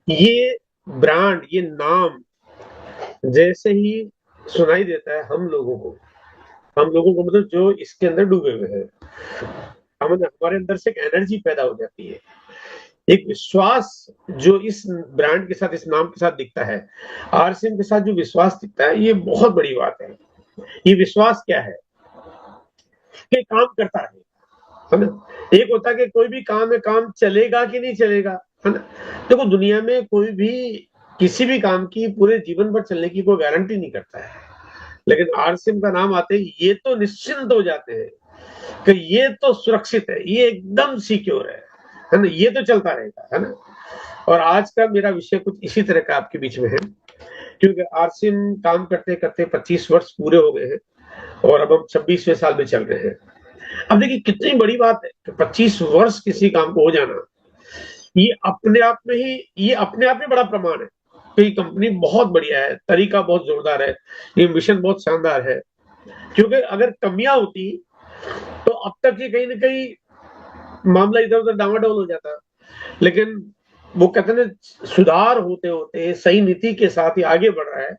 ये ब्रांड, ये नाम जैसे ही सुनाई देता है हम लोगों को मतलब जो इसके अंदर डूबे हुए हैं, हमारे अंदर से एक एनर्जी पैदा हो जाती है, एक विश्वास जो इस ब्रांड के साथ, इस नाम के साथ दिखता है, आरसीएम के साथ जो विश्वास दिखता है, ये बहुत बड़ी बात है। ये विश्वास क्या है कि काम करता है ना? एक होता है कि कोई भी काम है, काम चलेगा कि नहीं चलेगा, है ना? देखो, दुनिया में कोई भी किसी भी काम की पूरे जीवन भर चलने की कोई गारंटी नहीं करता है, लेकिन आरसीएम का नाम आते ही ये तो निश्चिंत हो जाते हैं कि ये तो सुरक्षित है, ये एकदम सिक्योर है ना? ये तो चलता रहेगा, है ना? और आज का मेरा विषय कुछ इसी तरह का आपके बीच में है, क्योंकि आरसीएम काम करते करते 25 वर्ष पूरे हो गए हैं और अब हम 26वें साल में चल रहे हैं। अब देखिए कितनी बड़ी बात है कि 25 वर्ष किसी काम को हो जाना, ये अपने आप में बड़ा प्रमाण है कि ये कंपनी बहुत बढ़िया है, तरीका बहुत जोरदार है, ये मिशन बहुत शानदार है। क्योंकि अगर कमियां होती तो अब तक ये कहीं ना कहीं मामला इधर उधर डामाडोल हो जाता, लेकिन वो कहते हैं ना, सुधार होते होते सही नीति के साथ ही आगे बढ़ रहा है।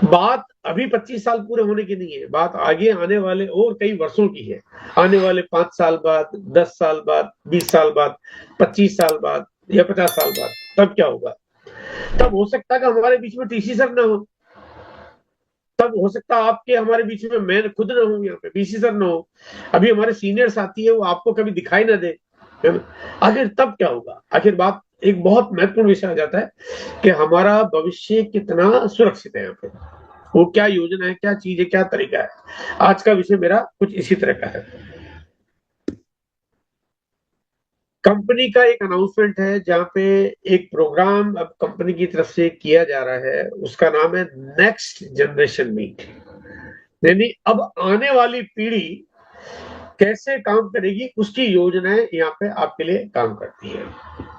बात अभी 25 साल पूरे होने की नहीं है, बात आगे आने वाले और कई वर्षों की है। आने वाले 5 साल बाद, 10 साल बाद, 20 साल बाद, 25 साल बाद या 50 साल बाद, तब क्या होगा? तब हो सकता है कि हमारे बीच में टीसी सर ना हो, तब हो सकता है आपके हमारे बीच में मैं खुद ना हूं, यहाँ पे बीसी सर ना हो, अभी हमारे सीनियर साथी है वो आपको कभी दिखाई ना दे, है ना? आखिर तब क्या होगा? आखिर बात एक बहुत महत्वपूर्ण विषय आ जाता है कि हमारा भविष्य कितना सुरक्षित है, यहाँ पे वो क्या योजना है, क्या चीज है, क्या तरीका है। आज का विषय मेरा कुछ इसी तरह का है। कंपनी का एक अनाउंसमेंट है जहां पे एक प्रोग्राम अब कंपनी की तरफ से किया जा रहा है, उसका नाम है नेक्स्ट जनरेशन मीट। यानी अब आने वाली पीढ़ी कैसे काम करेगी, उसकी योजनाएं यहाँ पे आपके लिए काम करती है।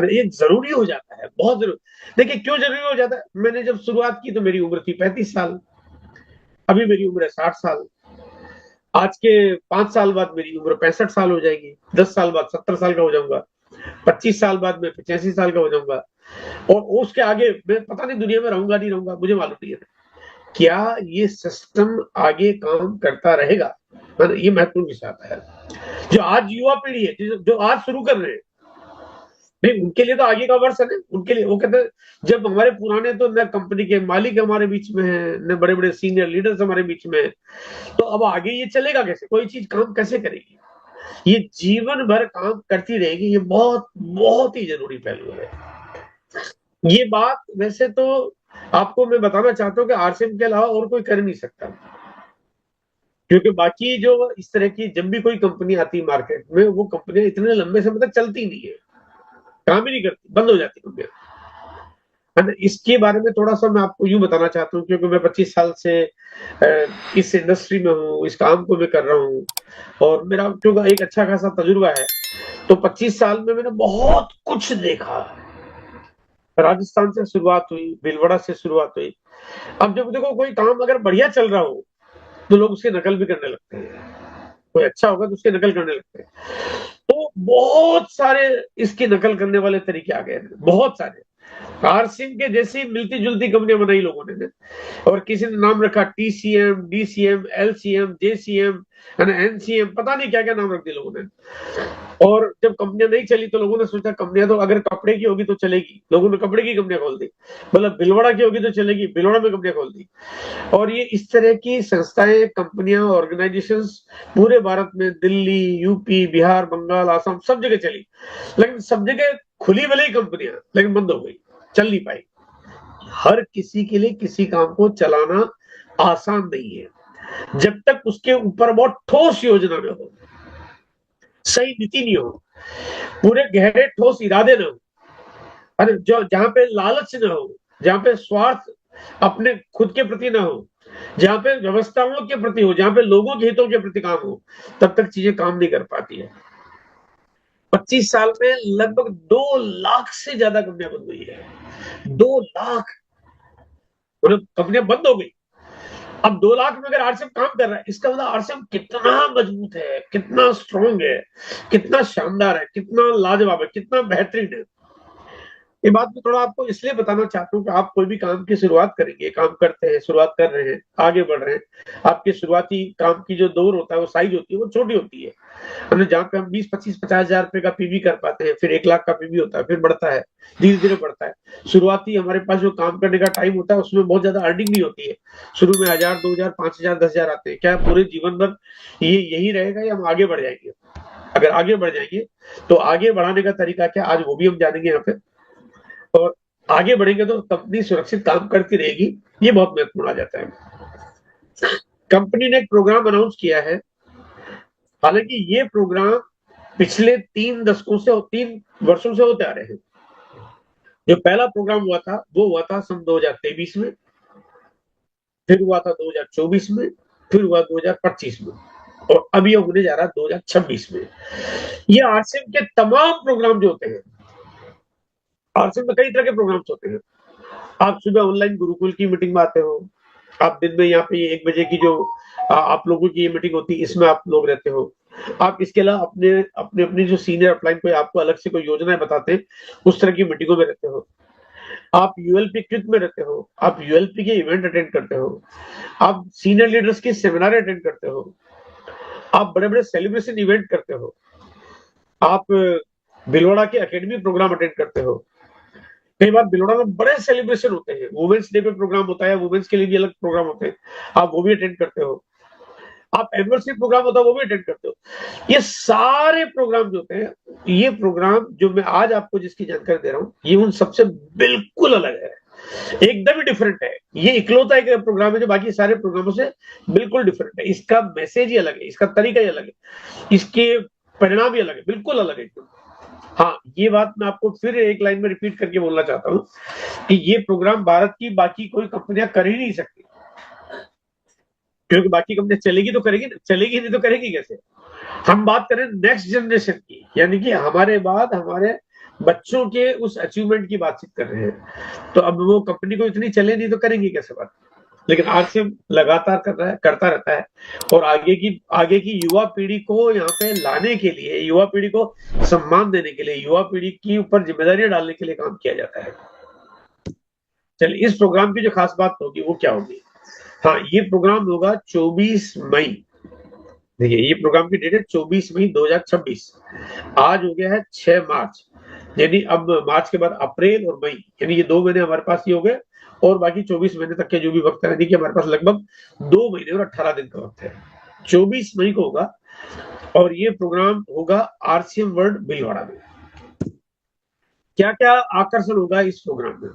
ये जरूरी हो जाता है, बहुत जरूरी। देखिए क्यों जरूरी हो जाता है? मैंने जब शुरुआत की तो मेरी उम्र थी 35 साल, अभी मेरी उम्र है 60 साल। आज के 5 साल बाद मेरी उम्र 65 साल हो जाएगी, 10 साल बाद 70 साल का हो जाऊंगा, 25 साल बाद मैं 85 साल का हो जाऊंगा, और उसके आगे मैं पता नहीं दुनिया में रहूंगा नहीं रहूंगा, मुझे मालूम नहीं है। क्या ये सिस्टम आगे काम करता रहेगा? ये महत्वपूर्ण विषय आता है। जो आज युवा पीढ़ी है, जो आज शुरू कर रहे हैं, नहीं उनके लिए तो आगे का वर्ष है ना। उनके लिए वो कहते हैं, जब हमारे पुराने तो न कंपनी के मालिक हमारे बीच में है, न बड़े बड़े सीनियर लीडर्स हमारे बीच में है, तो अब आगे ये चलेगा कैसे? कोई चीज काम कैसे करेगी? ये जीवन भर काम करती रहेगी, ये बहुत बहुत ही जरूरी पहलू है। ये बात वैसे तो आपको मैं बताना चाहता हूँ कि आरसीएम के अलावा और कोई कर नहीं सकता, क्योंकि बाकी जो इस तरह की जब भी कोई कंपनी आती है मार्केट में, वो कंपनियां इतने लंबे समय तक चलती नहीं है, काम ही नहीं करती, बंद हो जाती कंपनियां, है ना? इसके बारे में थोड़ा सा मैं आपको यूं बताना चाहता हूँ, क्योंकि मैं 25 साल से इस इंडस्ट्री में हूँ, इस काम को मैं कर रहा हूँ, और मेरा क्योंकि एक अच्छा खासा तजुर्बा है, तो 25 साल में मैंने बहुत कुछ देखा। राजस्थान से शुरुआत हुई, भीलवाड़ा से शुरुआत हुई। अब जब देखो कोई काम अगर बढ़िया चल रहा हो तो लोग उसकी नकल भी करने लगते हैं, कोई अच्छा होगा तो उसकी नकल करने लगते हैं। तो बहुत सारे इसकी नकल करने वाले तरीके आ गए, बहुत सारे। आरसिम के जैसी मिलती जुलती कंपनियां बनाई लोगों ने, और किसी ने नाम रखा TCM, DCM, LCM, JCM, NCM, पता नहीं क्या क्या नाम रख दिए लोगों ने। और जब कंपनियां नहीं चली तो लोगों ने सोचा कंपनियां तो अगर कपड़े की होगी तो चलेगी, लोगों ने कपड़े की कंपनियां खोल दी। मतलब भिलवाड़ा की होगी तो चलेगी, भिलवाड़ा में कंपनियां खोल दी। और ये इस तरह की संस्थाएं, कंपनियां, ऑर्गेनाइजेशंस पूरे भारत में, दिल्ली, यूपी, बिहार, बंगाल, आसाम, सब जगह चली। लेकिन सब जगह खुली भले ही कंपनियां, लेकिन बंद हो गई, चल नहीं पाई। हर किसी के लिए किसी काम को चलाना आसान नहीं है जब तक उसके ऊपर बहुत ठोस योजना न हो, सही नीति नहीं हो, पूरे गहरे ठोस इरादे न हो, अरे जो जहां पे लालच न हो, जहां पे स्वार्थ अपने खुद के प्रति ना हो, जहां पे व्यवस्थाओं के प्रति हो, जहां पे लोगों के हितों के प्रति काम हो, तब तक चीजें काम नहीं कर पाती है। 25 साल में लगभग 2 लाख से ज्यादा कंपनियां बंद हुई है, 2 लाख, मतलब कंपनियां बंद हो गई। अब 2 लाख में अगर आरसीएम काम कर रहा है, इसका मतलब आरसीएम कितना मजबूत है, कितना स्ट्रॉन्ग है, कितना शानदार है, कितना लाजवाब है, कितना बेहतरीन है। ये बात मैं थोड़ा आपको इसलिए बताना चाहता हूँ कि आप कोई भी काम की शुरुआत करेंगे, काम करते हैं, शुरुआत कर रहे हैं, आगे बढ़ रहे हैं, आपके शुरुआती काम की जो दौर होता है, वो साइज़ होती है, वो छोटी होती है। जहाँ पे हम 20, 25, 50,000 रुपए का पीवी कर पाते हैं, फिर 1 लाख का पीवी होता है, फिर बढ़ता है, धीरे-धीरे बढ़ता है। शुरुआती हमारे पास जो काम करने का टाइम होता है, उसमें बहुत ज़्यादा अर्निंग नहीं होती है। शुरू में 1000, 2000, 5000, 10,000 आते हैं। क्या पूरे जीवन भर ये यही रहेगा या हम आगे बढ़ जाएँगे? अगर आगे बढ़ जाएँगे, तो आगे बढ़ाने का तरीका क्या, आज वो भी हम जानेंगे यहाँ पे। और आगे बढ़ेंगे तो कंपनी सुरक्षित काम करती रहेगी, ये बहुत महत्वपूर्ण आ जाता है। कंपनी ने एक प्रोग्राम अनाउंस किया है, हालाँकि ये प्रोग्राम पिछले 3 दशकों से और 3 वर्षों से होते आ रहे हैं। जो पहला प्रोग्राम हुआ था, वो हुआ था सन 2023 में, फिर हुआ था 2024 में, फिर हुआ 2025 में और अब ये होने जा रहा है 2026 में। ये आरसीएम के तमाम प्रोग्राम जो होते हैं, आरसीएम में कई तरह के प्रोग्राम्स होते हैं। आप सुबह ऑनलाइन गुरुकुल की मीटिंग में आते हो, आप दिन में यहाँ पे 1 बजे की जो आप लोगों की ये मीटिंग होती है, इसमें आप लोग रहते हो। आप इसके अलावा अपनी जो सीनियर अपलाइन कोई आपको अलग से कोई योजनाएँ बताते हैं, उस तरह की मीटिंगों में रहते हो। आप यूएलपी क्विज में रहते हो, आप यूएलपी के इवेंट अटेंड करते हो, आप सीनियर लीडर्स की सेमिनार अटेंड करते हो, आप बड़े-बड़े सेलिब्रेशन इवेंट करते हो, आप भिलवाड़ा के एकेडमी प्रोग्राम अटेंड करते हो। कई बार भिलवाड़ा में बड़े सेलिब्रेशन होते हैं, वुमेन्स डे पे प्रोग्राम होता है, वुमेन्स के लिए भी अलग प्रोग्राम होते हैं, आप वो भी अटेंड करते हो। आप एनिवर्सरी प्रोग्राम होता है, वो भी अटेंड करते हो। ये सारे प्रोग्राम जो होते हैं, ये प्रोग्राम जो मैं आज आपको जिसकी जानकारी दे रहा हूँ, ये उन सबसे बिल्कुल अलग है। एकदम ही डिफरेंट है। ये इकलौता एक प्रोग्राम है जो बाकी सारे प्रोग्रामों से बिल्कुल डिफरेंट है। इसका मैसेज ही अलग है, इसका तरीका ही अलग है, इसके परिणाम ही अलग है, बिल्कुल अलग है एकदम। हाँ, ये बात मैं आपको फिर एक लाइन में रिपीट करके बोलना चाहता हूँ कि ये प्रोग्राम भारत की बाकी कोई कंपनियां कर ही नहीं सकती, क्योंकि बाकी कंपनियां चलेगी तो करेगी, चलेगी नहीं तो करेगी कैसे? हम बात करें नेक्स्ट जनरेशन की, यानी कि हमारे बाद हमारे बच्चों के उस अचीवमेंट की बातचीत कर रहे हैं। तो अब वो कंपनी को इतनी चले नहीं तो करेंगी कैसे बात? लेकिन आरसीएम लगातार कर रहा है, करता रहता है और आगे की युवा पीढ़ी को यहाँ पे लाने के लिए, युवा पीढ़ी को सम्मान देने के लिए, युवा पीढ़ी के ऊपर जिम्मेदारियां डालने के लिए काम किया जाता है। चलिए, इस प्रोग्राम की जो खास बात होगी वो क्या होगी? हाँ, ये प्रोग्राम होगा 24 मई। देखिए, ये प्रोग्राम की डेट है 24 मई 2026। आज हो गया है 6 मार्च, यानी अब मार्च के बाद अप्रैल और मई, यानी ये 2 महीने हमारे पास ये हो गए और बाकी 24 महीने तक के जो भी वक्त है, यानी कि हमारे पास लगभग 2 महीने और 18 दिन का वक्त है। 24 मई को होगा और ये प्रोग्राम होगा आरसीएम वर्ल्ड भीलवाड़ा में। क्या-क्या आकर्षण होगा इस प्रोग्राम में?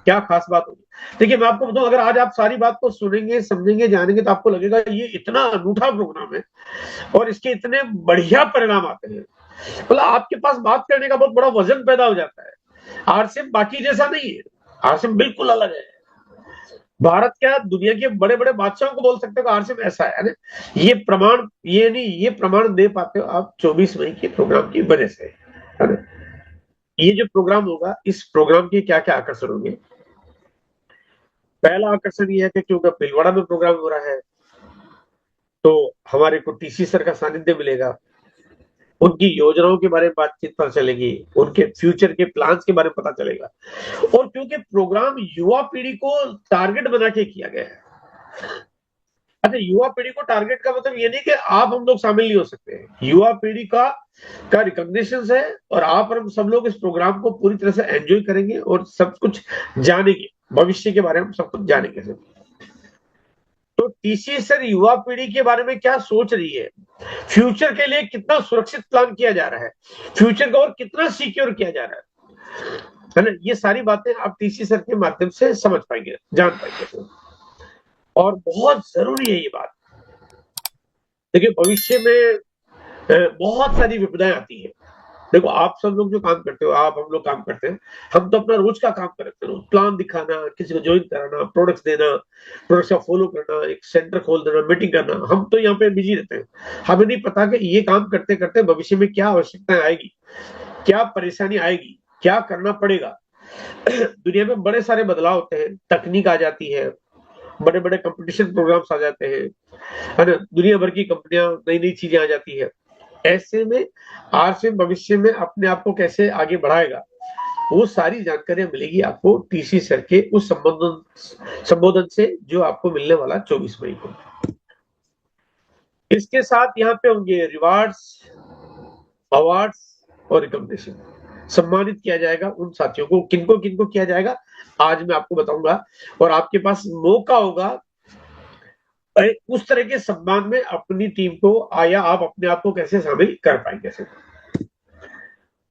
क्या खास बात होगी? देखिए, मैं आपको बताऊँ, अगर आज आप सारी बात को सुनेंगे, समझेंगे, जानेंगे तो आपको लगेगा ये इतना अनूठा प्रोग्राम है और इसके इतने बढ़िया परिणाम आते हैं। मतलब आपके पास बात करने का बहुत बड़ा वजन पैदा हो जाता है। आरसीएम बाकी जैसा नहीं है, आरसीएम बिल्कुल अलग है। भारत क्या, दुनिया के बड़े-बड़े बादशाहों को बोल सकते हो कि आरसीएम ऐसा है ना? ये प्रमाण दे पाते हो आप 24 मई के प्रोग्राम की वजह से, है ना? ये जो प्रोग्राम होगा, इस प्रोग्राम के क्या-क्या आकर्षण होंगे? पहला आकर्षण ये है कि क्योंकि भीलवाड़ा में प्रोग्राम हो रहा है, तो हमारे को टीसी सर का सानिध्य मिलेगा। उनकी योजनाओं के बारे में बातचीत पता चलेगी, उनके फ्यूचर के प्लान्स के बारे में पता चलेगा और क्योंकि प्रोग्राम युवा पीढ़ी को टारगेट बना के किया गया है। अच्छा, युवा पीढ़ी को टारगेट का मतलब ये नहीं कि आप हम लोग शामिल नहीं हो सकते हैं। युवा पीढ़ी का रिकॉग्निशन है और आप और हम सब लोग इस प्रोग्राम को पूरी तरह से एंजॉय करेंगे और सब कुछ जानेंगे, भविष्य के बारे में सब कुछ जानेंगे सर। तो टीसी सर युवा पीढ़ी के बारे में क्या सोच रही है, फ्यूचर के लिए कितना सुरक्षित प्लान किया जा रहा है, फ्यूचर को और कितना सिक्योर किया जा रहा है ना? ये सारी बातें आप टीसी सर के माध्यम से समझ पाएंगे, जान पाएंगे और बहुत जरूरी है ये बात। देखिए, भविष्य में बहुत सारी विपदाएं आती है। देखो, आप सब लोग जो काम करते हो, आप हम लोग काम करते हैं, हम तो अपना रोज का काम करते हैं, प्लान दिखाना, किसी को ज्वाइन कराना, प्रोडक्ट्स देना, प्रोडक्ट्स का फॉलो करना, एक सेंटर खोल देना, मीटिंग करना, हम तो यहाँ पे बिजी रहते हैं। हमें नहीं पता कि ये काम करते करते भविष्य में क्या आवश्यकताएं आएगी, क्या परेशानी आएगी, क्या करना पड़ेगा। दुनिया में बड़े सारे बदलाव होते हैं, तकनीक आ जाती है, बड़े-बड़े कंपटीशन प्रोग्राम्स आ जाते हैं, है ना? दुनिया भर की कंपनियां, नई-नई चीजें आ जाती है। ऐसे में आरसीएम भविष्य में अपने आप को कैसे आगे बढ़ाएगा, वो सारी जानकारियां मिलेगी आपको टीसी सर के उस संबोधन से जो आपको मिलने वाला 24 मई को। इसके साथ यहाँ पे होंगे रिवार्ड्स, अवार्ड्स और रिकॉग्निशन। सम्मानित किया जाएगा उन साथियों को, किनको किनको किया जाएगा आज मैं आपको बताऊंगा, और आपके पास मौका होगा उस तरह के सम्मान में अपनी टीम को या आप अपने आप को कैसे शामिल कर पाएंगे।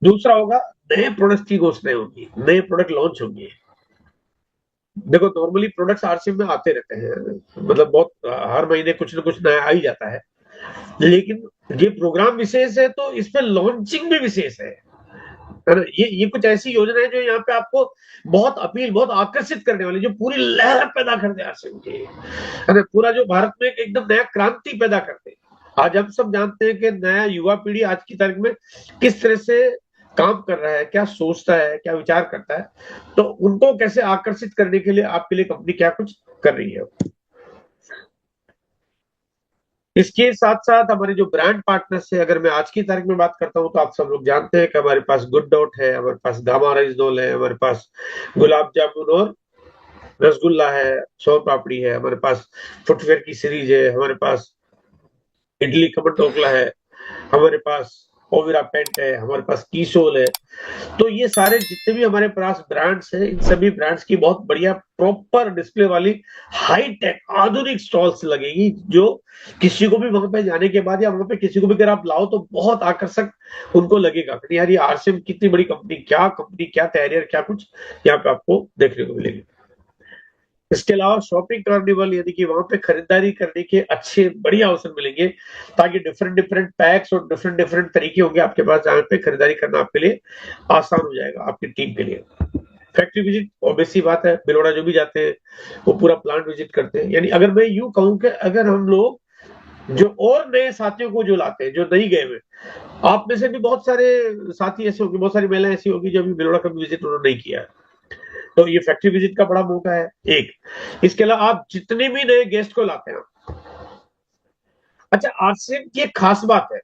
दूसरा होगा नए प्रोडक्ट की घोषणाएं होंगी, नए प्रोडक्ट लॉन्च होंगे। देखो नॉर्मली प्रोडक्ट्स आरसीएम में आते रहते हैं, मतलब बहुत हर महीने कुछ ना कुछ नया आ ही जाता है, लेकिन ये प्रोग्राम विशेष है तो इसमें लॉन्चिंग भी विशेष है ना। ये कुछ ऐसी योजना है जो यहाँ पे आपको बहुत अपील, बहुत आकर्षित करने वाली, जो पूरी लहर पैदा कर दे आरसीएम की, है ना। पूरा जो भारत में एकदम नया क्रांति पैदा करते। आज हम सब जानते हैं कि नया युवा पीढ़ी आज की तारीख में किस तरह से काम कर रहा है, क्या सोचता है, क्या विचार करता है, तो उनको कैसे आकर्षित करने के लिए आपके लिए कंपनी क्या कुछ कर रही है। इसके साथ साथ हमारे जो ब्रांड पार्टनर्स है, अगर मैं आज की तारीख में बात करता हूं तो आप सब लोग जानते हैं कि हमारे पास गुड डॉट है, हमारे पास गामा राइस डोल है, हमारे पास गुलाब जामुन और रसगुल्ला है, सोन पापड़ी है, हमारे पास फुटवेयर की सीरीज है, हमारे पास इडली खमन ढोकला है, हमारे पास ओविरा पेंट है, हमारे पास कीसोल है। तो ये सारे जितने भी हमारे पास ब्रांड्स हैं, इन सभी ब्रांड्स की बहुत बढ़िया प्रॉपर डिस्प्ले वाली हाई टेक आधुनिक स्टॉल्स लगेगी, जो किसी को भी वहां पे जाने के बाद या वहां पे किसी को भी अगर आप लाओ तो बहुत आकर्षक उनको लगेगा कि यार ये आरसीएम कितनी बड़ी कंपनी, क्या तैयारी है, क्या कुछ यहाँ पे आपको देखने को मिलेगी। इसके अलावा शॉपिंग कार्निवल, यानी कि वहां पे खरीदारी करने के अच्छे बढ़िया अवसर मिलेंगे, ताकि डिफरेंट डिफरेंट पैक्स और डिफरेंट डिफरेंट तरीके होंगे आपके पास, जहां पे खरीदारी करना आपके लिए आसान हो जाएगा, आपकी टीम के लिए। फैक्ट्री विजिट ऑब्वियस सी बात है, बिलोड़ा जो भी जाते हैं वो पूरा प्लांट विजिट करते हैं। यानी अगर मैं यूं कहूं कि अगर हम लोग जो और नए साथियों को जो लाते हैं, जो नहीं गए हुए, आप में से भी बहुत सारे साथी ऐसे होंगे, बहुत सारी महिलाएं ऐसी होगी जो अभी बिलोड़ा का विजिट उन्होंने नहीं किया है, तो ये फैक्ट्री विजिट का बड़ा मौका है एक। इसके अलावा आप जितने भी नए गेस्ट को लाते हैं, अच्छा आरसीएम की एक खास बात है,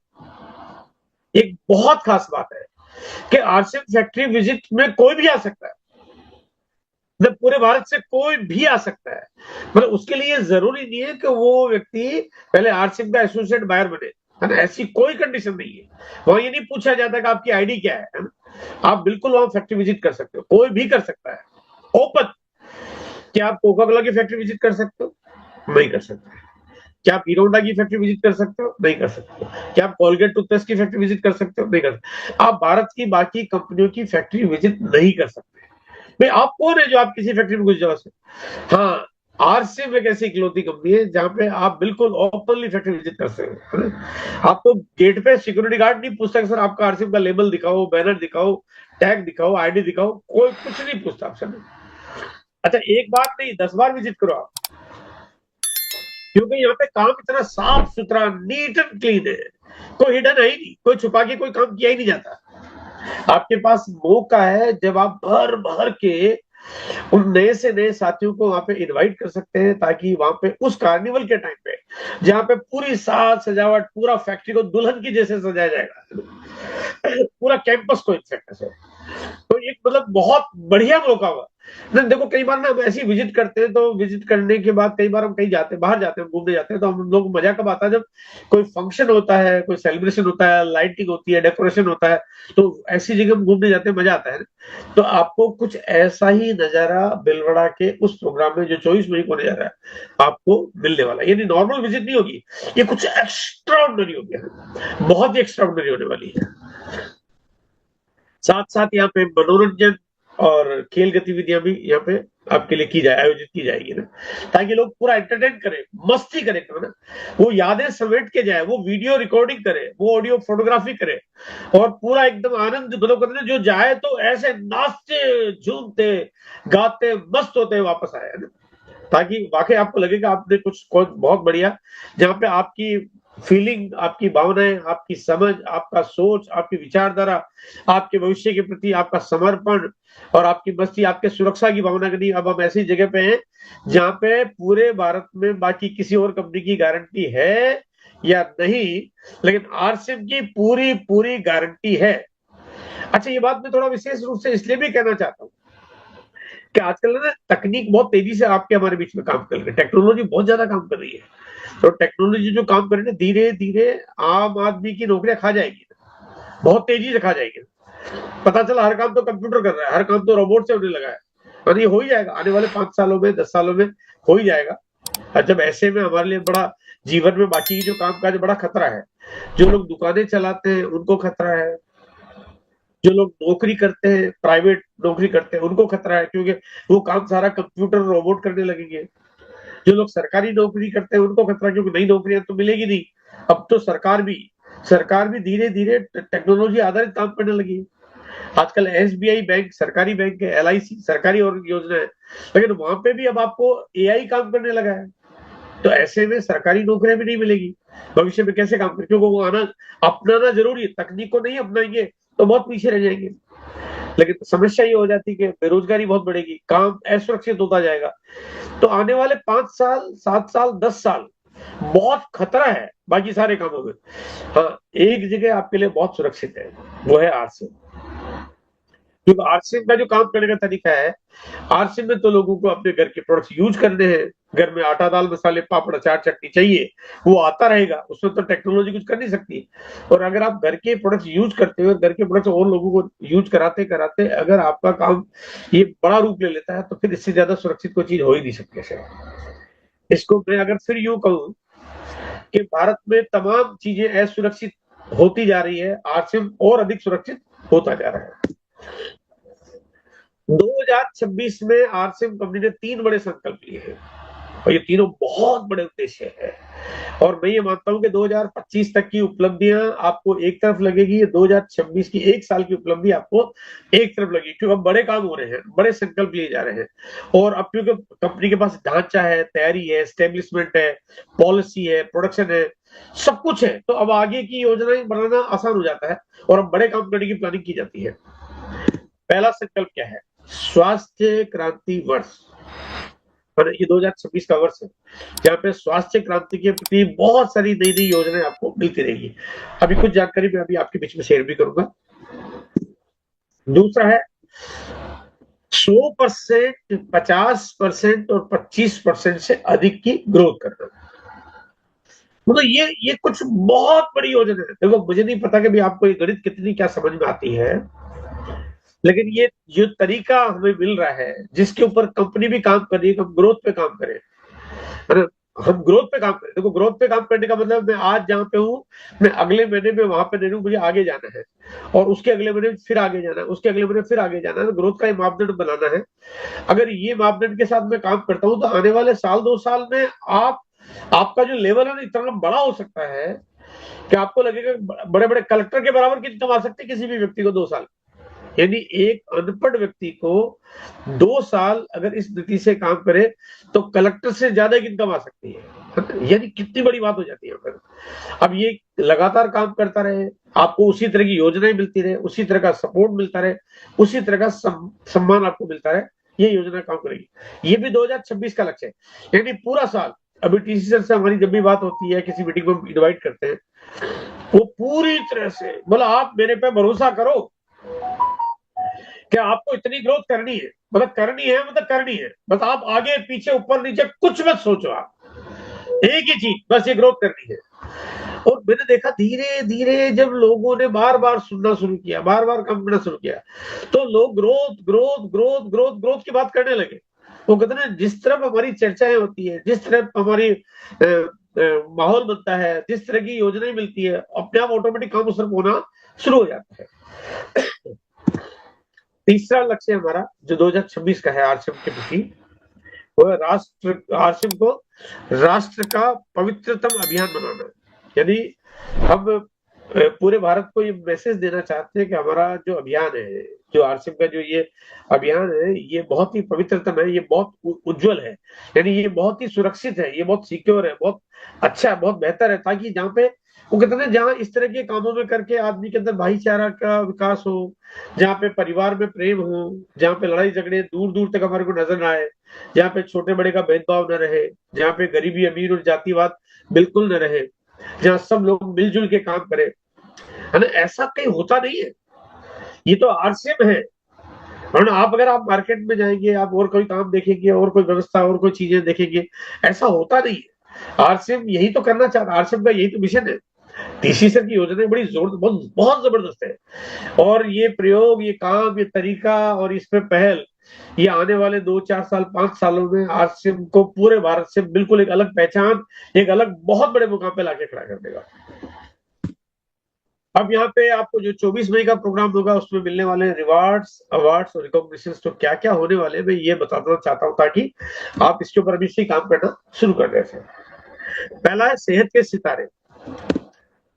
एक बहुत खास बात है कि आरसीएम फैक्ट्री विजिट में कोई भी आ सकता है, मतलब पूरे भारत से कोई भी आ सकता है। मतलब उसके लिए जरूरी नहीं है कि वो व्यक्ति पहले आरसीएम का एसोसिएट बायर बने, है ना, ऐसी कोई कंडीशन नहीं है। वहां ये नहीं पूछा जाता कि आपकी आईडी क्या है ना? आप बिल्कुल वहां फैक्ट्री विजिट कर सकते हो, कोई भी कर सकता है, ओपन। क्या आप कोका कोला की फैक्ट्री विजिट कर सकते हो? नहीं कर सकते। क्या आप हीरो होंडा की फैक्ट्री विजिट कर सकते हो? नहीं कर सकते। क्या आप कोलगेट टूथपेस्ट की फैक्ट्री विजिट कर सकते हो? नहीं कर सकते। आप भारत की बाकी कंपनियों की फैक्ट्री विजिट नहीं कर सकते। भाई आप कौन है जो आप किसी फैक्ट्री में घुस जाओ? हाँ, आरसीएम एक ऐसी इकलौती कंपनी है जहां पे आप बिल्कुल ओपनली फैक्ट्री विजिट कर सकते हैं। आपको गेट पे सिक्योरिटी गार्ड नहीं पूछता कि सर आपका आरसीएम का लेबल दिखाओ, बैनर दिखाओ, टैग दिखाओ, आईडी दिखाओ, कोई कुछ नहीं पूछता आपसे। अच्छा एक बार नहीं 10 बार विजिट करो आप, क्योंकि यहाँ पे काम इतना साफ सुथरा, नीट एंड क्लीन है, कोई हिडन है ही नहीं, कोई छुपा के कोई काम किया ही नहीं जाता। आपके पास मौका है जब आप भर भर के उन नए से नए साथियों को वहां पे इनवाइट कर सकते हैं, ताकि वहां पे उस कार्निवल के टाइम पे जहां पे पूरी साज सजावट, पूरा फैक्ट्री को दुल्हन की जैसे सजाया जाएगा, पूरा कैंपस को इनफेक्ट से, तो एक मतलब बहुत बढ़िया मौका हुआ। देखो कई बार ना हम ऐसी विजिट करते हैं, तो विजिट करने के बाद कई बार हम कहीं जाते हैं, बाहर जाते हैं, घूमने जाते हैं, तो हम लोग मजा कब आता है जब कोई फंक्शन होता है, कोई सेलिब्रेशन होता है, लाइटिंग होती है, डेकोरेशन होता है, तो ऐसी जगह हम घूमने जाते हैं, मजा आता है। तो आपको कुछ ऐसा ही नजारा बिलवाड़ा के उस प्रोग्राम में जो 24 मई को होने जा रहा है आपको मिलने वाला है। यानी नॉर्मल विजिट नहीं होगी, ये कुछ एक्स्ट्रा ऑर्डिनरी हो गया, बहुत ही एक्स्ट्रा ऑर्डिनरी होने वाली है। साथ साथ यहाँ पे मनोरंजन और खेल गतिविधियां भी यहाँ पे आपके लिए आयोजित की जाएगी ना, ताकि लोग पूरा एंटरटेन करें, मस्ती करें ना, वो यादें समेट के जाए, वो वीडियो रिकॉर्डिंग करे, वो ऑडियो फोटोग्राफी करे, और पूरा एकदम आनंद मतलब करने जो जाए तो ऐसे नाचते झूमते गाते मस्त होते वापस आए ना, ताकि वाकई आपको लगेगा आपने कुछ बहुत बढ़िया, जहां पे आपकी फीलिंग, आपकी भावनाएं, आपकी समझ, आपका सोच, आपकी विचारधारा, आपके भविष्य के प्रति आपका समर्पण और आपकी मस्ती, आपके सुरक्षा की भावना के लिए अब हम ऐसी जगह पे हैं जहां पे पूरे भारत में बाकी किसी और कंपनी की गारंटी है या नहीं, लेकिन आरसीएम की पूरी पूरी गारंटी है। अच्छा, ये बात मैं थोड़ा विशेष रूप से इसलिए भी कहना चाहता हूँ कि आजकल ना तकनीक बहुत तेजी से आपके हमारे बीच में काम कर रही है, टेक्नोलॉजी बहुत ज्यादा काम कर रही है। तो टेक्नोलॉजी जो काम कर रही है धीरे धीरे आम आदमी की नौकरियां खा जाएगी, बहुत तेजी से खा जाएगी। पता चला हर काम तो कंप्यूटर कर रहा है, हर काम तो रोबोट से होने लगा है, और ये हो ही जाएगा आने वाले 5 सालों में, 10 सालों में हो ही जाएगा। और जब ऐसे में हमारे लिए बड़ा जीवन में बाकी जो काम काज बड़ा खतरा है, जो लोग दुकानें चलाते हैं उनको खतरा है, जो लोग नौकरी करते हैं, प्राइवेट नौकरी करते हैं उनको खतरा है, क्योंकि वो काम सारा कंप्यूटर रोबोट करने लगेंगे। जो लोग सरकारी नौकरी करते हैं उनको खतरा, क्योंकि नई नौकरियां तो मिलेगी नहीं। अब तो सरकार भी धीरे धीरे टेक्नोलॉजी आधारित काम करने लगी। आजकल एसबीआई बैंक सरकारी बैंक है, एलआईसी सरकारी और योजना है, लेकिन वहां पे भी अब आपको एआई काम करने लगा है। तो ऐसे में सरकारी नौकरियां भी नहीं मिलेगी, भविष्य में कैसे काम करें, क्योंकि वो आना अपनाना जरूरी है, तकनीक को नहीं अपनाएंगे तो बहुत पीछे रह जाएंगे। लेकिन समस्या ये हो जाती है कि बेरोजगारी बहुत बढ़ेगी, काम असुरक्षित होता जाएगा। तो आने वाले 5 साल, 7 साल, 10 साल बहुत खतरा है बाकी सारे कामों में। हाँ, एक जगह आपके लिए बहुत सुरक्षित है, वो है आरसी। क्योंकि आरसीएम का जो काम करने का तरीका है, आरसीएम में तो लोगों को अपने घर के प्रोडक्ट्स यूज करने हैं। घर में आटा दाल मसाले पापड़ अचार चटनी चाहिए, वो आता रहेगा, उसमें तो टेक्नोलॉजी कुछ कर नहीं सकती। और अगर आप घर के प्रोडक्ट्स यूज करते हो, घर के प्रोडक्ट्स और लोगों को यूज कराते कराते अगर आपका काम ये बड़ा रूप ले लेता है, तो फिर इससे ज्यादा सुरक्षित कोई चीज हो ही नहीं सकती है। इसको मैं अगर फिर यूं कहूं कि भारत में तमाम चीजें असुरक्षित होती जा रही है, आरसीएम और अधिक सुरक्षित होता जा रहा है। 2026 में आरसीएम कंपनी ने 3 बड़े संकल्प लिए हैं, और ये तीनों बहुत बड़े उद्देश्य है। और मैं ये मानता हूं कि 2025 तक की उपलब्धियां आपको एक तरफ लगेगी, 2026 की 1 साल की उपलब्धि आपको एक तरफ लगेगी, क्योंकि अब बड़े काम हो रहे हैं, बड़े संकल्प लिए जा रहे हैं। और अब क्योंकि कंपनी के पास ढांचा है, तैयारी है, स्टेब्लिशमेंट है, पॉलिसी है, प्रोडक्शन है, सब कुछ है, तो अब आगे की योजनाएं बनाना आसान हो जाता है और अब बड़े काम करने की प्लानिंग की जाती है। पहला संकल्प क्या है? स्वास्थ्य क्रांति वर्ष। और ये 2026 का वर्ष है जहाँ पे स्वास्थ्य क्रांति के प्रति बहुत सारी नई नई योजनाएं आपको मिलती रहेगी। अभी कुछ जानकारी मैं अभी आपके बीच में शेयर भी करूंगा। दूसरा है 100%, 50% और 25% से अधिक की ग्रोथ करना। मतलब ये कुछ बहुत बड़ी योजना है। देखो, मुझे नहीं पता कि भी आपको ये गणित कितनी क्या समझ में आती है, लेकिन ये जो तरीका हमें मिल रहा है, जिसके ऊपर कंपनी भी काम कर रही है, हम ग्रोथ पे काम करें, है ना, हम ग्रोथ पे काम करें। देखो, ग्रोथ पे काम करने का मतलब मैं आज जहां पे हूँ, मैं अगले महीने में वहां पे नहीं हूँ, मुझे आगे जाना है, और उसके अगले महीने फिर आगे जाना है, उसके अगले महीने फिर आगे जाना है। तो ग्रोथ का ये मापदंड बनाना है। अगर ये मापदंड के साथ मैं काम करता हूँ, तो आने वाले साल 2 साल में आपका जो लेवल है ना इतना बड़ा हो सकता है कि आपको लगेगा बड़े बड़े कलेक्टर के बराबर की इनकम आ सकती है किसी भी व्यक्ति को 2 साल। यानी एक अनपढ़ व्यक्ति को 2 साल अगर इस नीति से काम करे तो कलेक्टर से ज्यादा की इनकम आ सकती है। यानी कितनी बड़ी बात हो जाती है फिर। अब ये लगातार काम करता रहे, आपको उसी तरह की योजनाएं मिलती रहे, उसी तरह का सपोर्ट मिलता रहे, उसी तरह का सम्मान आपको मिलता रहे, ये योजना काम करेगी। ये भी 2026 का लक्ष्य है। यानी पूरा साल, अभी टीसी सर से हमारी जब भी बात होती है, किसी मीटिंग में इनवाइट करते हैं, वो पूरी तरह से बोला आप मेरे पे भरोसा करो कि आपको इतनी ग्रोथ करनी है, मतलब करनी है, मतलब करनी है, बस आप आगे पीछे ऊपर नीचे कुछ मत सोचो, आप एक ही चीज, बस ये ग्रोथ करनी है। और मैंने देखा धीरे धीरे जब लोगों ने बार बार सुनना शुरू किया, बार बार काम करना शुरू किया, तो लोग growth growth growth growth growth की बात करने लगे। वो कहते ना, जिस तरफ हमारी चर्चाएं होती है, जिस तरफ हमारी माहौल बनता है, जिस तरह की योजनाएं मिलती है, अपने आप ऑटोमेटिक काम उस तरफ होना शुरू हो जाता है। तीसरा लक्ष्य हमारा जो 2026 का है आरसीएम के प्रति, वो है आरसीएम को राष्ट्र का पवित्रतम अभियान बनाना। यानी हम पूरे भारत को ये मैसेज देना चाहते हैं कि हमारा जो अभियान है, जो आरसीएम का जो ये अभियान है, ये बहुत ही पवित्रतम है, ये बहुत उज्जवल है, यानी ये बहुत ही सुरक्षित है, ये बहुत सिक्योर है, बहुत अच्छा है, बहुत बेहतर है, ताकि जहाँ पे वो कहते हैं जहाँ इस तरह के कामों में करके आदमी के अंदर भाईचारा का विकास हो, जहाँ पे परिवार में प्रेम हो, जहाँ पे लड़ाई झगड़े दूर दूर तक हमारे को नजर ना आए, जहाँ पे छोटे बड़े का भेदभाव न रहे, जहाँ पे गरीबी अमीर और जातिवाद बिल्कुल न रहे, जहाँ सब लोग मिलजुल के काम करें, है ना, ऐसा कहीं होता नहीं है। ये तो आरसीएम है। और आप अगर आप मार्केट में जाएंगे, आप और कोई काम देखेंगे, और कोई व्यवस्था, और कोई चीजें देखेंगे, ऐसा होता नहीं है। आरसीएम यही तो करना चाहता है, आरसीएम का यही तो मिशन है। टीसी सर की योजना बड़ी जोर, बहुत बहुत जबरदस्त है। और ये प्रयोग, ये काम, ये तरीका और इस पे पहल, ये आने वाले 2-4 साल 5 सालों में आरसीएम को पूरे भारत से बिल्कुल एक अलग पहचान, एक अलग बहुत बड़े मुकाम पे लाके खड़ा कर देगा। अब यहाँ पे आपको जो 24 मई का प्रोग्राम होगा, उसमें मिलने वाले रिवार्ड्स, अवार्ड्स और रिकॉग्निशन तो क्या क्या होने वाले, मैं ये बताना चाहता हूँ ताकि आप इसके ऊपर अभी से काम करना शुरू कर दें। पहला है सेहत के सितारे।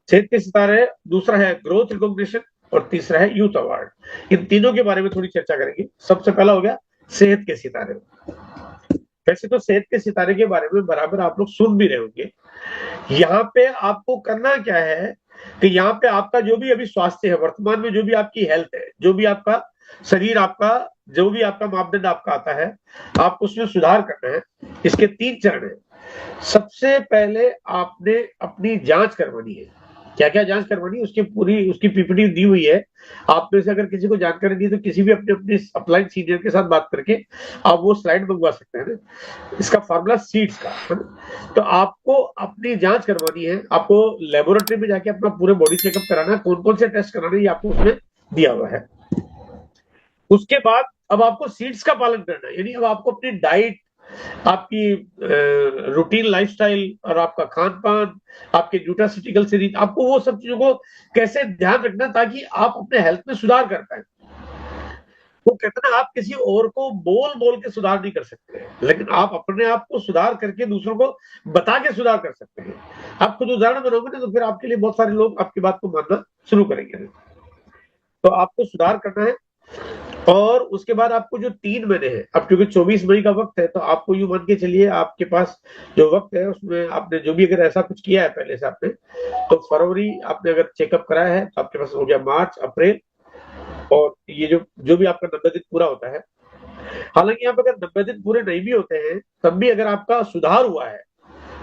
सेहत के सितारे, दूसरा है ग्रोथ रिकॉग्निशन, और तीसरा है यूथ अवार्ड। इन तीनों के बारे में थोड़ी चर्चा करेंगे। सबसे पहला हो गया सेहत के सितारे। वैसे तो सेहत के सितारे के बारे में बराबर आप लोग सुन भी रहे होंगे। यहाँ पे आपको करना क्या है कि यहाँ पे आपका जो भी अभी स्वास्थ्य है, वर्तमान में जो भी आपकी हेल्थ है, जो भी आपका शरीर, आपका जो भी आपका मापदंड आपका आता है, आपको उसमें सुधार करना है। इसके 3 चरण है। सबसे पहले आपने अपनी जांच करवानी है। क्या क्या जांच करवानी है, उसकी पूरी उसकी पीपीटी दी हुई है। आप में से अगर किसी को जानकारी दी तो किसी भी अपने अपने अपलाइन सीनियर के साथ बात करके आप वो स्लाइड मंगवा सकते हैं ना। इसका फॉर्मूला सीड्स का है ना। तो आपको अपनी जांच करवानी है, आपको लेबोरेटरी में जाके अपना पूरे बॉडी चेकअप कराना है। कौन कौन से टेस्ट कराने ये आपको उसमें दिया हुआ है। उसके बाद अब आपको सीड्स का पालन करना है, यानी अब आपको अपनी डाइट, आपकी रूटीन लाइफस्टाइल और आपका खान पान, आपके न्यूट्रास्यूटिकल सीरीज, आपको वो सब चीजों को कैसे ध्यान रखना ताकि आप अपने हेल्थ में सुधार कर पाए। वो कहते हैं आप किसी और को बोल बोल के सुधार नहीं कर सकते, लेकिन आप अपने आप को सुधार करके दूसरों को बता के सुधार कर सकते हैं। आप खुद उदाहरण बनाओगे ना तो फिर आपके लिए बहुत सारे लोग आपकी बात को मानना शुरू करेंगे। तो आपको सुधार करना है। और उसके बाद आपको जो 3 महीने हैं, अब क्योंकि 24 मई का वक्त है, तो आपको यूं मान के चलिए आपके पास जो वक्त है उसमें आपने जो भी अगर ऐसा कुछ किया है पहले से आपने, तो फरवरी आपने अगर चेकअप कराया है तो आपके पास हो गया मार्च, अप्रैल, और ये जो जो भी आपका 90 दिन पूरा होता है। हालांकि यहाँ पे अगर 90 दिन पूरे नहीं भी होते हैं तब भी अगर आपका सुधार हुआ है,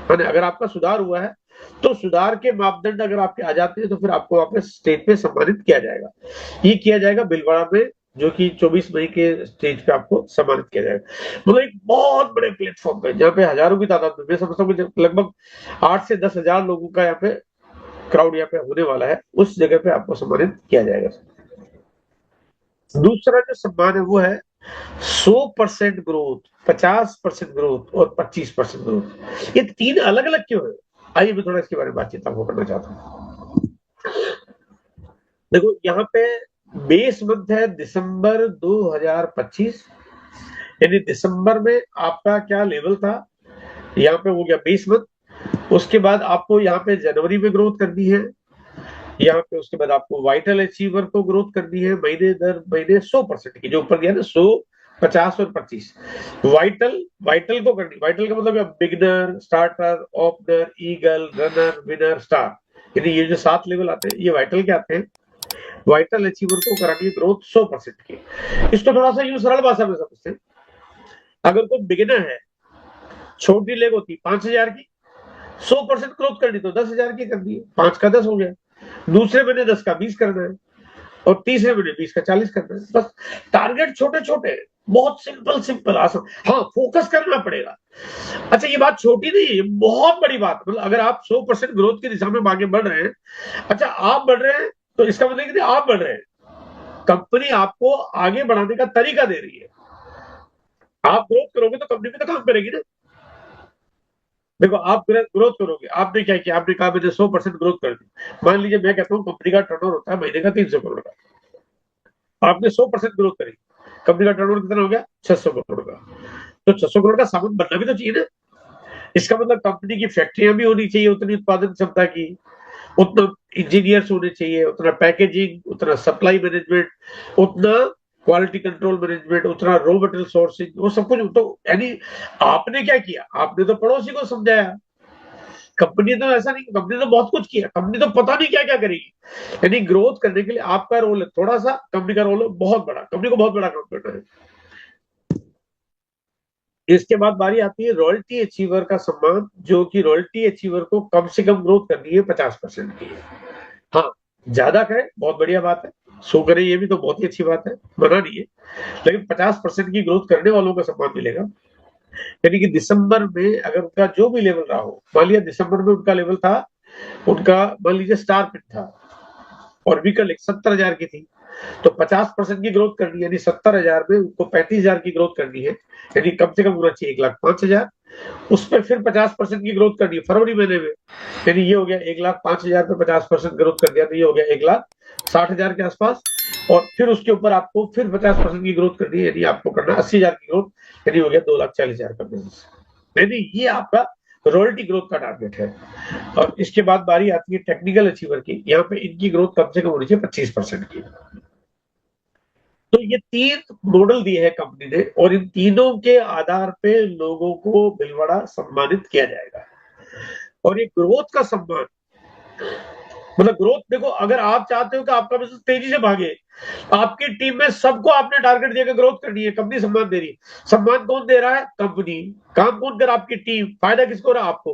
अगर आपका सुधार हुआ है तो सुधार के मापदंड अगर आपके आ जाते हैं तो फिर आपको वापस स्टेज पे सम्मानित किया जाएगा। ये किया जाएगा भीलवाड़ा में, जो कि 24 मई के स्टेज पे आपको सम्मानित किया जाएगा। मतलब एक बहुत बड़े प्लेटफॉर्म पे जहाँ पे हजारों की तादाद में, मैं समझता हूँ लगभग 8 से 10 हजार लोगों का यहाँ पे क्राउड यहाँ पे होने वाला है, उस जगह पे आपको सम्मानित किया जाएगा। दूसरा जो सम्मान है वो है 100% ग्रोथ, 50% ग्रोथ और 25% ग्रोथ। ये 3 अलग अलग क्यों है, आइए मैं थोड़ा इसके बारे में बातचीत आपको करना चाहता हूँ। देखो यहाँ पे बेस मंथ है दिसंबर 2025, यानी दिसंबर में आपका क्या लेवल था, यहाँ पे हो गया बेस मंथ। उसके बाद आपको यहाँ पे जनवरी में ग्रोथ करनी है, यहाँ पे उसके बाद आपको वाइटल अचीवर को ग्रोथ करनी है महीने दर महीने 100% की, जो ऊपर दिया ना 100, 50 और 25। वाइटल वाइटल को करनी, वाइटल का मतलब beginner, starter, opener, eagle, runner, winner, star, यानी ये जो 7 लेवल आते हैं ये वाइटल के आते हैं। वाइटल अचीवर को करानी है ग्रोथ 100% की। इसको थोड़ा सा यूं सरल भाषा में समझते हैं। अगर कोई बिगिनर है, छोटी लेग होती 5,000 की, 100% ग्रोथ करनी तो 10,000 की करनी है, 5 का 10 हो गया। दूसरे महीने 10 का 20 करना है, और तीसरे महीने 20 का 40 करना है। बस टारगेट छोटे छोटे, बहुत सिंपल सिंपल आसान। हाँ, फोकस करना पड़ेगा। अच्छा, ये बात छोटी नहीं है, बहुत बड़ी बात। मतलब अगर आप 100% ग्रोथ की दिशा में आगे बढ़ रहे हैं, अच्छा आप बढ़ रहे हैं तो इसका मतलब कि आप बढ़ रहे हैं, कंपनी आपको आगे बढ़ाने का तरीका दे रही है। आप ग्रोथ करोगे तो कंपनी भी तो काम करेगी ना। देखो आप ग्रोथ करोगे, आपने क्या किया, आपने कहा मैंने 100% ग्रोथ कर दी। मान लीजिए मैं कहता हूँ कंपनी का टर्नओवर होता है महीने का 300 करोड़ का, आपने 100% ग्रोथ करी, कंपनी का टर्नओवर कितना हो गया, 600 करोड़ का। तो 600 करोड़ का सामान बनना भी तो चाहिए ना। इसका मतलब कंपनी की फैक्ट्रियां भी होनी चाहिए उतनी उत्पादन क्षमता की, उतना इंजीनियर्स होने चाहिए, उतना पैकेजिंग, उतना सप्लाई मैनेजमेंट, उतना क्वालिटी कंट्रोल मैनेजमेंट, उतना रॉ मटेरियल सोर्सिंग, वो सब कुछ। तो यानी आपने क्या किया, आपने तो पड़ोसी को समझाया। कंपनी तो ऐसा नहीं, कंपनी तो बहुत कुछ किया, कंपनी तो पता नहीं क्या क्या करेगी। यानी ग्रोथ करने के लिए आपका रोल है थोड़ा सा, कंपनी का रोल है बहुत बड़ा, कंपनी को बहुत बड़ा काम करना है। इसके बाद बारी आती है रॉयल्टी अचीवर का सम्मान, जो कि रॉयल्टी अचीवर को कम से कम ग्रोथ करनी है 50% की। हाँ, ज्यादा करें बहुत बढ़िया बात है, शो करे, ये भी तो बहुत ही अच्छी बात है, मना नहीं है, लेकिन 50% की ग्रोथ करने वालों का सम्मान मिलेगा। यानी कि दिसंबर में अगर उनका जो भी लेवल रहा हो, मान लिया दिसंबर में उनका लेवल था, उनका मान लीजिए स्टार पिन था और वीकल 70,000 की थी, तो 50% की ग्रोथ करनी, यानी 70,000 में उनको 35,000 की ग्रोथ करनी है, यानी कम से कम होना चाहिए 1,05,000। उस पर फिर 50% की ग्रोथ करनी है फरवरी महीने में, यानी ये हो गया 1,05,000 पे 50% ग्रोथ कर दिया, तो ये हो गया 1,60,000 के आसपास। और फिर उसके ऊपर आपको फिर 50% की ग्रोथ करनी है, यानी आपको करना 80,000 की ग्रोथ, यानी हो गया 2,40,000 का बिजनेस। यानी ये आपका रॉयल्टी ग्रोथ का टारगेट है। और इसके बाद बारी आती है टेक्निकल अचीवर की। यहाँ पे इनकी ग्रोथ कम से कम होनी चाहिए 25% की। तो ये 3 मॉडल दिए हैं कंपनी ने, और इन तीनों के आधार पे लोगों को भिलवाड़ा सम्मानित किया जाएगा। और ये ग्रोथ का सम्मान, मतलब ग्रोथ, देखो अगर आप चाहते हो कि आपका बिजनेस तेजी से भागे, आपकी टीम में सबको आपने टारगेट देकर ग्रोथ करनी है, कंपनी सम्मान दे रही है। सम्मान कौन दे रहा है? कंपनी। काम कौन कर? आपकी टीम। फायदा किसको रहा? आपको।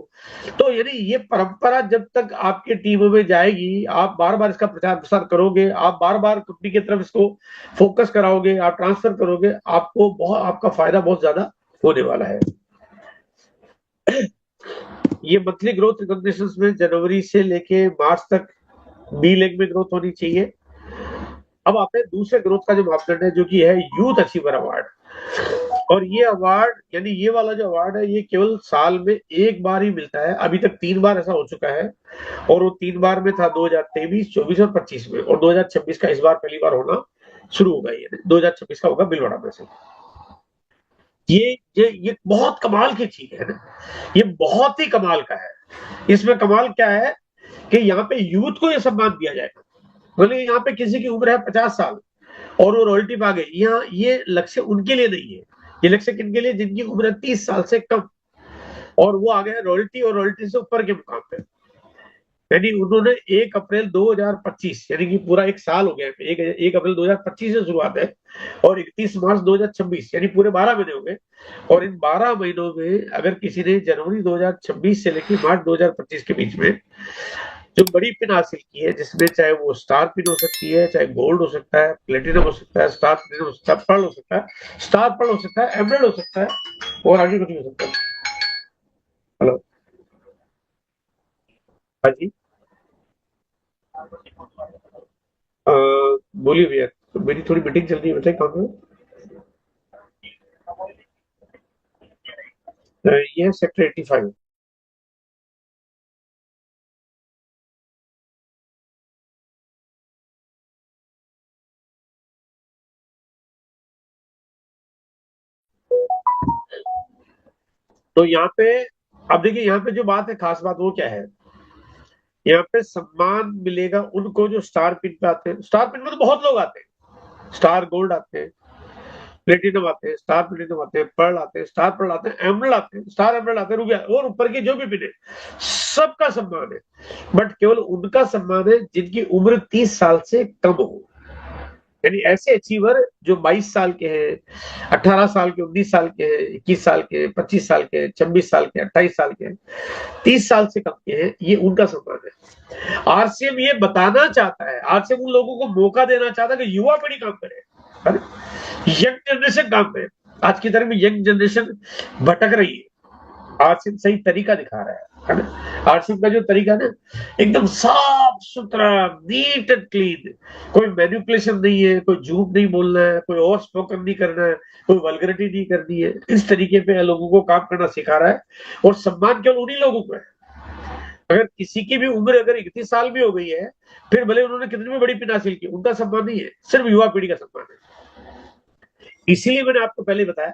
तो यानी ये परंपरा जब तक आपकी टीमों में जाएगी, आप बार बार इसका प्रचार प्रसार करोगे, आप बार बार कंपनी की तरफ इसको फोकस कराओगे, आप ट्रांसफर करोगे, आपको बहुत, आपका फायदा बहुत ज्यादा होने वाला है। ये मंथली ग्रोथ रिकॉग्निशन में जनवरी से लेके मार्च तक बी लेग में ग्रोथ होनी चाहिए। अब आते हैं दूसरे ग्रोथ का जो मापदंड है, जो कि है यूथ अचीवर अवार्ड। और ये अवार्ड, यानी ये वाला जो अवार्ड है, ये केवल साल में एक बार ही मिलता है। अभी तक 3 बार ऐसा हो चुका है, और वो 3 बार में था 2023, 24 और 25 में, और 2026 का इस बार पहली बार होना शुरू होगा। ये 2026 का होगा भीलवाड़ा में से। ये बहुत कमाल की चीज है ना, ये बहुत ही कमाल का है। इसमें कमाल क्या है कि यहाँ पे यूथ को ये सम्मान दिया जाएगा। बोले यहाँ पे किसी की उम्र है 50 साल और वो रॉयल्टी पा गए, यहाँ ये लक्ष्य उनके लिए नहीं है। ये लक्ष्य किनके लिए? जिनकी उम्र है 30 साल से कम और वो आ गए रॉयल्टी और रॉयल्टी से ऊपर के मुकाम पे। यानी उन्होंने 1 अप्रैल 2025, यानी कि पूरा एक साल हो गया, 1 अप्रैल 2025 से शुरुआत है और 31 मार्च 2026, यानी पूरे 12 महीने हो गए। और इन 12 महीनों में अगर किसी ने जनवरी 2026 से लेकर मार्च 2025 के बीच में जो बड़ी पिन हासिल की है, जिसमें चाहे वो स्टार पिन हो सकती है, चाहे गोल्ड हो सकता है, प्लेटिनम हो सकता है, स्टार प्लेटिनम हो सकता है, पर्ल हो सकता है, स्टार पर्ल हो सकता है, एमराल्ड हो सकता है, और आगे कुछ भी हो सकता है। हेलो। हाँ जी। बोलिए भैया, तो मेरी थोड़ी मीटिंग चल रही है, बताइए कहाँ पे? ये सेक्टर 85। तो यहाँ पे, अब देखिए यहाँ पे जो बात है, खास बात वो क्या है, यहाँ पे सम्मान मिलेगा उनको जो स्टार पिन पे आते हैं। स्टार पिन में तो बहुत लोग आते हैं, स्टार गोल्ड आते हैं, प्लेटिनम आते हैं, स्टार प्लेटिनम आते हैं, पर्ल आते हैं, स्टार पर्ल आते हैं, एमरल्ड आते हैं, स्टार एमरल्ड आते हैं, रुपया और ऊपर के जो भी पिन है, सबका सम्मान है। बट केवल उनका सम्मान है जिनकी उम्र 30 साल से कम हो। यानी ऐसे अचीवर जो 22 साल के हैं, 18 साल के, 19 साल के हैं, 21 साल के, 25 साल के, 26 साल के, 28 साल के, 30 साल से कम के हैं, ये उनका सम्मान है। आरसीएम ये बताना चाहता है, आरसीएम उन लोगों को मौका देना चाहता है कि युवा पीढ़ी काम करे, यंग जनरेशन काम करे। आज की तरह में यंग जनरेशन भटक रही है, आरसीएम सही तरीका दिखा रहा है ना। आरसीएम का जो तरीका ना, एकदम साफ सुथरा, नीट एंड क्लीन, कोई मैनिपुलेशन नहीं है, कोई झूठ नहीं बोलना है, कोई और स्पोकन नहीं करना है, कोई वल्गरिटी नहीं करनी है। इस तरीके पे लोगों को काम करना सिखा रहा है, और सम्मान केवल उन्हीं लोगों को है। अगर किसी की भी उम्र अगर 31 साल भी हो गई है, फिर भले उन्होंने कितनी भी बड़ी पिन हासिल की, उनका सम्मान नहीं है, सिर्फ युवा पीढ़ी का सम्मान है। इसीलिए मैंने आपको पहले बताया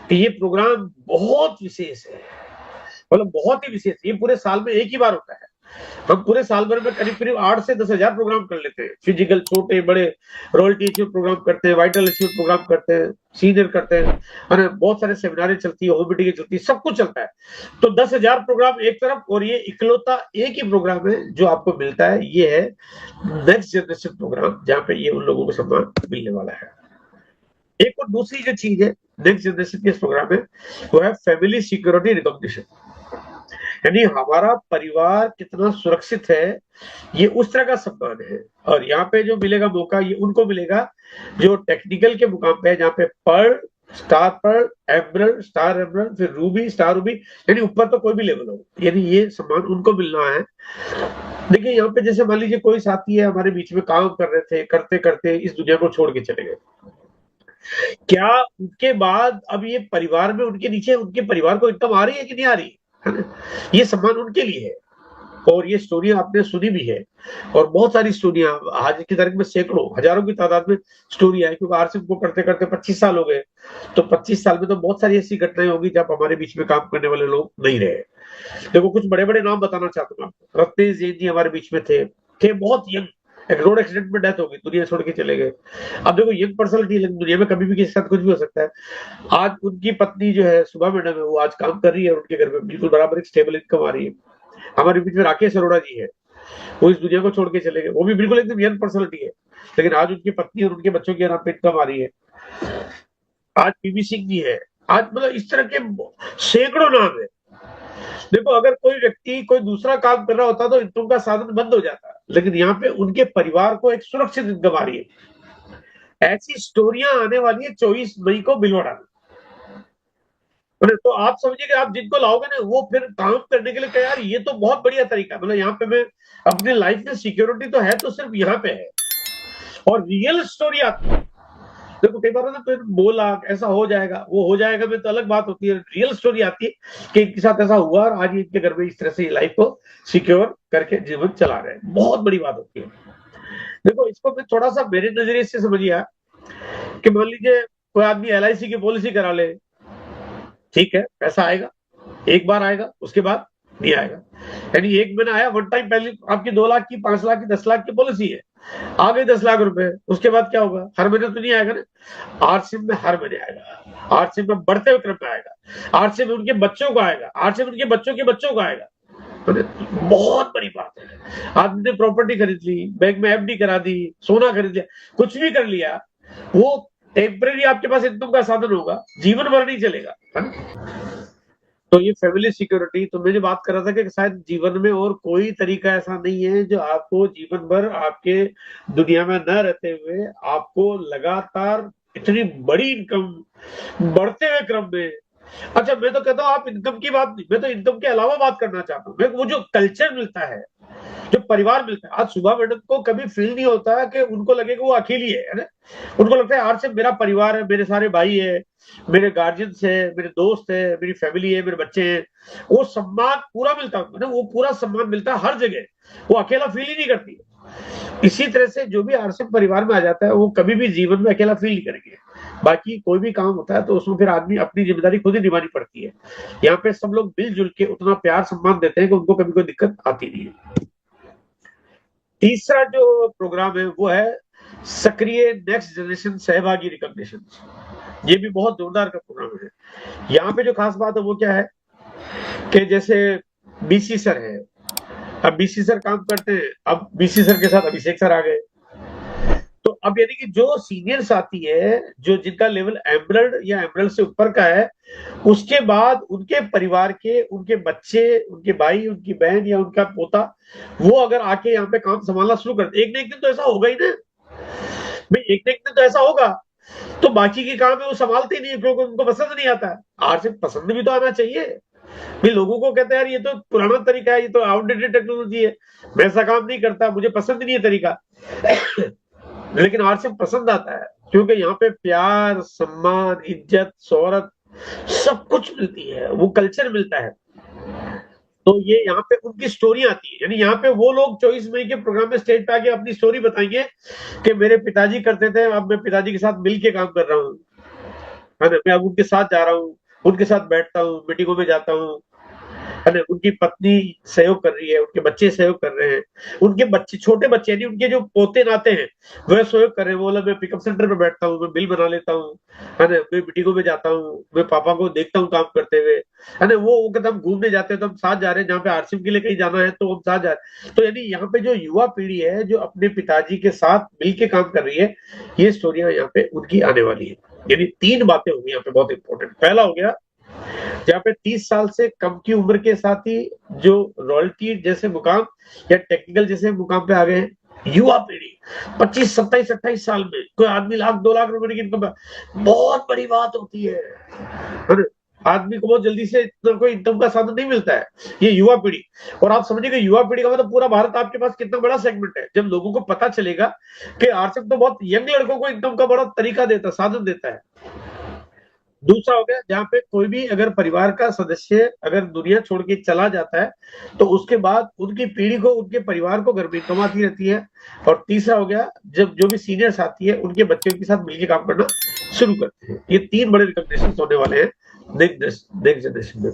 कि ये प्रोग्राम बहुत विशेष है, मतलब बहुत ही विशेष। ये पूरे साल में एक ही बार होता है। हम पूरे साल भर में करीब करीब 8 से 10,000 प्रोग्राम कर लेते हैं, फिजिकल छोटे बड़े, रॉयल्टी अचीव प्रोग्राम करते हैं, वाइटल अचीव प्रोग्राम करते हैं, सीनियर करते हैं, और बहुत सारे सेमिनारें चलती है, होमिटिंग चलती है, सब कुछ चलता है। तो 10,000 प्रोग्राम एक तरफ, और ये इकलौता एक ही प्रोग्राम है जो आपको मिलता है, ये है नेक्स्ट जनरेशन प्रोग्राम, जहाँ पे ये उन लोगों को सम्मान मिलने वाला है। एक और दूसरी जो चीज है नेक्स्ट जनरेशन के इस प्रोग्राम में, वो है फैमिली सिक्योरिटी रिकॉग्निशन। यानी हमारा परिवार कितना सुरक्षित है, ये उस तरह का सम्मान है। और यहाँ पे जो मिलेगा मौका, ये उनको मिलेगा जो टेक्निकल के मुकाम पे है, जहाँ पे pearl, star pearl, emerald, star emerald, फिर रूबी, स्टार रूबी, यानी ऊपर तो कोई भी लेवल हो, यानी ये सम्मान उनको मिलना है। देखिए यहाँ पे जैसे मान लीजिए कोई साथी है हमारे बीच में, काम कर रहे थे, करते करते इस दुनिया को छोड़ के चले गए, क्या उनके बाद अब ये परिवार में उनके नीचे उनके परिवार को इनकम आ रही है कि नहीं आ रही है ना? ये सम्मान उनके लिए है। और ये स्टोरी आपने सुनी भी है, और बहुत सारी स्टोरियां आज की तारीख में सैकड़ों हजारों की तादाद में स्टोरी है, क्योंकि आरसीएफ को करते करते 25 साल हो गए। तो 25 साल में तो बहुत सारी ऐसी घटनाएं होगी जब हमारे बीच में काम करने वाले लोग नहीं रहे। देखो कुछ बड़े बड़े नाम बताना चाहता हूँ आपको। रत्नेश जैन जी हमारे बीच में थे बहुत यंग, एक रोड एक्सीडेंट में डेथ हो गई, दुनिया छोड़ के चले गए। अब देखो यंग पर्सनैलिटी, दुनिया में कभी भी किसी के साथ कुछ भी हो सकता है। आज उनकी पत्नी जो है सुबह मैडम है, वो आज काम कर रही है, उनके घर में बिल्कुल बराबर एक स्टेबल इनकम आ रही है। हमारे बीच में राकेश अरोड़ा जी है, वो इस दुनिया को छोड़ के चले गए, वो भी बिल्कुल एकदम यंग पर्सनैलिटी है, लेकिन आज उनकी पत्नी और उनके बच्चों के नाम पे इनकम आ रही है। आज पीवी सिंह जी है, आज मतलब इस तरह के सैकड़ों नाम है। देखो अगर कोई व्यक्ति कोई दूसरा काम कर रहा होता तो इनकम का साधन बंद हो जाता, लेकिन यहाँ पे उनके परिवार को एक सुरक्षित इनकम आ रही है। ऐसी स्टोरियां आने वाली है 24 मई को भीलवाड़ा में। तो आप समझिए कि आप जिनको लाओगे ना, वो फिर काम करने के लिए तैयार। ये तो बहुत बढ़िया तरीका, मतलब यहाँ पे मैं अपनी लाइफ में सिक्योरिटी तो है, तो सिर्फ यहाँ पे है। और रियल स्टोरी आती है। देखो कई बार ना फिर बोला ऐसा हो जाएगा, वो हो जाएगा में तो अलग बात होती है। रियल स्टोरी आती है कि इनके साथ ऐसा हुआ और आज इनके घर में इस तरह से लाइफ को सिक्योर करके जीवन चला रहे हैं। बहुत बड़ी बात होती है। देखो इसको फिर थोड़ा सा मेरे नजरिए से समझिए कि मान लीजिए कोई आदमी एलआईसी की पॉलिसी करा ले, ठीक है, पैसा आएगा, एक बार आएगा, उसके बाद नहीं आएगा। यानी एक महीना आया वन टाइम, पहले आपकी 2 लाख की, 5 लाख की, 10 लाख की पॉलिसी है, आ गई 10 लाख रुपए, उसके बाद क्या होगा? हर महीने तो नहीं आएगा ना। आरसीएफ में हर महीने आएगा, आरसीएफ में बढ़ते हुए क्रम में आएगा, आरसीएफ में उनके बच्चों को आएगा, आरसीएफ उनके बच्चों के बच्चों को आएगा। बहुत बड़ी बात है। आदमी ने प्रॉपर्टी खरीद ली, बैंक में एफडी करा दी, सोना खरीद लिया, कुछ भी कर लिया, वो टेम्परेरी आपके पास इनकम का साधन होगा, जीवन भर नहीं चलेगा, है ना? तो ये फैमिली सिक्योरिटी, तो मैं जो बात कर रहा था कि शायद जीवन में और कोई तरीका ऐसा नहीं है जो आपको जीवन भर आपके दुनिया में न रहते हुए आपको लगातार इतनी बड़ी इनकम बढ़ते हुए क्रम में। अच्छा मैं तो कहता हूँ आप इनकम की बात नहीं, मैं तो इनकम के अलावा बात करना चाहता हूँ। वो जो कल्चर मिलता है, जो परिवार मिलता है। आज सुबह मैडम को कभी फील नहीं होता कि उनको लगे कि वो अकेली है ना? उनको लगता है आज से मेरा परिवार है, मेरे सारे भाई है, मेरे गार्जियंस है, मेरे दोस्त है, मेरी फैमिली है, मेरे बच्चे हैं। वो सम्मान पूरा मिलता है, वो पूरा सम्मान मिलता है हर जगह, वो अकेला फील ही नहीं करती। इसी तरह से जो भी आरसीएफ परिवार में आ जाता है, वो कभी भी जीवन में अकेला फील नहीं करेंगे। बाकी कोई भी काम होता है तो उसमें फिर आदमी अपनी जिम्मेदारी खुद ही निभानी पड़ती है। यहाँ पे सब लोग मिलजुल के उतना प्यार सम्मान देते हैं कि उनको कभी कोई दिक्कत आती नहीं है। तीसरा जो प्रोग्राम है वो है सक्रिय नेक्स्ट जनरेशन सहभागी रिकॉग्निशन। ये भी बहुत जोरदार का प्रोग्राम है। यहाँ पे जो खास बात है वो क्या है कि जैसे बीसी सर है, अब बीसी सर काम करते हैं, अब बीसी सर के साथ अभिषेक सर आ गए। तो अब यानी कि जो सीनियर साथी है, जो जिनका लेवल एमरल्ड या एमरल्ड से ऊपर का है, उसके बाद उनके परिवार के, उनके बच्चे, उनके भाई, उनकी बहन या उनका पोता, वो अगर आके यहाँ पे काम संभालना शुरू कर दे, एक न एक दिन तो ऐसा होगा ही ना भाई, एक न एक दिन तो ऐसा होगा। तो बाकी के काम है वो संभालते ही नहीं, क्योंकि उनको पसंद नहीं आता। आरसीएफ पसंद भी तो आना चाहिए भाई। लोगों को कहते हैं यार ये तो पुराना तरीका है, ये तो आउटडेटेड टेक्नोलॉजी है, मैं ऐसा काम नहीं करता, मुझे पसंद नहीं है तरीका। लेकिन आरसीएफ पसंद आता है, क्योंकि यहाँ पे प्यार, सम्मान, इज्जत, शोहरत सब कुछ मिलती है, वो कल्चर मिलता है। तो ये यहाँ पे उनकी स्टोरी आती है। यानी यहाँ पे वो लोग 24 मई के प्रोग्राम में स्टेज पे आके अपनी स्टोरी बताएंगे कि मेरे पिताजी करते थे, अब मैं पिताजी के साथ मिल के काम कर रहा हूँ, है ना, मैं अब उनके साथ जा रहा हूँ, उनके साथ बैठता हूँ, मीटिंगों में जाता हूँ, है ना, उनकी पत्नी सहयोग कर रही है, उनके बच्चे सहयोग कर रहे हैं, उनके बच्चे, छोटे बच्चे यानी उनके जो पोते नाते हैं वह सहयोग कर रहे हैं। वो मैं पिकअप सेंटर पे बैठता हूँ, मैं बिल बना लेता हूँ, है ना, मैं मीटिंगों में जाता हूँ, मैं पापा को देखता हूँ काम करते हुए, है ना, वो कहते हम घूमने जाते हैं तो हम साथ जा रहे हैं, जहाँ पे आरसीएफ के लिए कहीं जाना है तो हम साथ जा रहे हैं। तो यानी यहाँ पे जो युवा पीढ़ी है जो अपने पिताजी के साथ मिलकर काम कर रही है, ये स्टोरियां यहाँ पे उनकी आने वाली है। यानी 3 बातें होंगी यहाँ पे बहुत इंपॉर्टेंट। पहला हो गया जहाँ पे 30 साल से कम की उम्र के साथ ही जो रॉयल्टी जैसे मुकाम या टेक्निकल जैसे मुकाम पे आ गए हैं। युवा पीढ़ी 25, 27, 28 साल में कोई आदमी लाख 2 लाख रुपए की इनकम, बहुत बड़ी बात होती है ना? आदमी को बहुत जल्दी से इतना कोई इनकम का साधन नहीं मिलता है। ये युवा पीढ़ी, और आप समझिएगा युवा पीढ़ी का मतलब पूरा भारत आपके पास कितना बड़ा सेगमेंट है। जब लोगों को पता चलेगा कि आरसीएम तो बहुत यंग लड़कों को इनकम का बड़ा तरीका देता, साधन देता है। दूसरा हो गया जहाँ पे कोई भी अगर परिवार का सदस्य अगर दुनिया छोड़ के चला जाता है तो उसके बाद उनकी पीढ़ी को, उनके परिवार को घर में इनकम आती रहती है। और तीसरा हो गया जब जो भी सीनियर साथी है उनके बच्चों के साथ मिलकर काम करना शुरू करते हैं। ये 3 बड़े रिकॉग्निशन होने वाले हैं नेक्स्ट जनरेशन में।